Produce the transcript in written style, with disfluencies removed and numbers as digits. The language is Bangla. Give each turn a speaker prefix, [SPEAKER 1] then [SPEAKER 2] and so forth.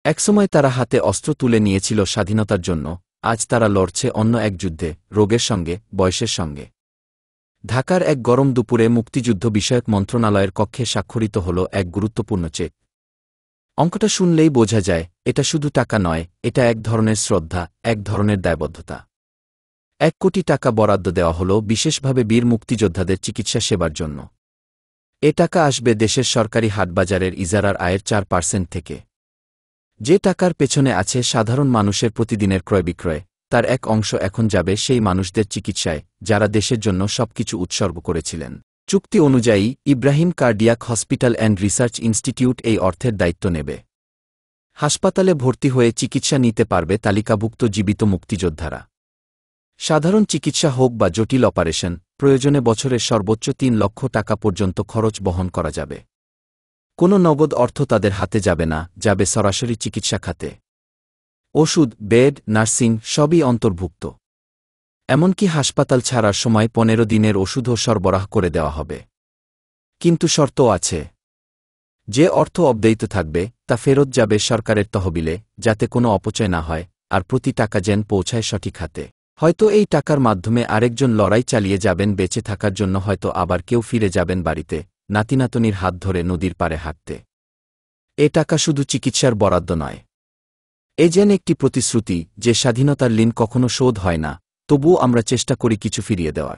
[SPEAKER 1] একসময় তারা হাতে অস্ত্র তুলে নিয়েছিল স্বাধীনতার জন্য, আজ তারা লড়ছে অন্য এক যুদ্ধে, রোগের সঙ্গে, বয়সের সঙ্গে। ঢাকার এক গরম দুপুরে মুক্তিযুদ্ধ বিষয়ক মন্ত্রণালয়ের কক্ষে স্বাক্ষরিত হল এক গুরুত্বপূর্ণ চেক। অঙ্কটা শুনলেই বোঝা যায়, এটা শুধু টাকা নয়, এটা এক ধরনের শ্রদ্ধা, এক ধরনের দায়বদ্ধতা। ১ কোটি টাকা বরাদ্দ দেওয়া হল বিশেষভাবে বীর মুক্তিযোদ্ধাদের চিকিৎসা সেবার জন্য। এ টাকা আসবে দেশের সরকারি হাটবাজারের ইজারার আয়ের ৪% থেকে। যে টাকার পেছনে আছে সাধারণ মানুষের প্রতিদিনের ক্রয়-বিক্রয়, তার এক অংশ এখন যাবে সেই মানুষদের চিকিৎসায়, যারা দেশের জন্য সবকিছু উৎসর্গ করেছিলেন। চুক্তি অনুযায়ী Ibrahim cardiac hospital and research institute এই অর্থের দায়িত্ব নেবে। হাসপাতালে ভর্তি হয়ে চিকিৎসা নিতে পারবে তালিকাভুক্ত জীবিত মুক্তিযোদ্ধারা। সাধারণ চিকিৎসা হোক বা জটিল অপারেশন, প্রয়োজনে বছরের সর্বোচ্চ ৩ লক্ষ টাকা পর্যন্ত খরচ বহন করা যাবে। কোনো নগদ অর্থ তাদের হাতে যাবে না, যাবে সরাসরি চিকিৎসা খাতে। ওষুধ, বেড, নার্সিং সবই অন্তর্ভুক্ত। এমনকি হাসপাতাল ছাড়ার সময় ১৫ দিনের ওষুধও সরবরাহ করে দেওয়া হবে। কিন্তু শর্তও আছে। যে অর্থ অব্যয়িত থাকবে তা ফেরত যাবে সরকারের তহবিলে, যাতে কোনো অপচয় না হয়, আর প্রতি টাকা যেন পৌঁছায় সঠিক হাতে। হয়তো এই টাকার মাধ্যমে আরেকজন লড়াই চালিয়ে যাবেন বেঁচে থাকার জন্য, হয়তো আবার কেউ ফিরে যাবেন বাড়িতে, নাতিনাতনির হাত ধরে নদীর পাড়ে হাঁটতে। এ টাকা শুধু চিকিৎসার বরাদ্দ নয়, এ যেন একটি প্রতিশ্রুতি যে স্বাধীনতার ঋণ কখনো শোধ হয় না, তবুও আমরা চেষ্টা করি কিছু ফিরিয়ে দেওয়ার।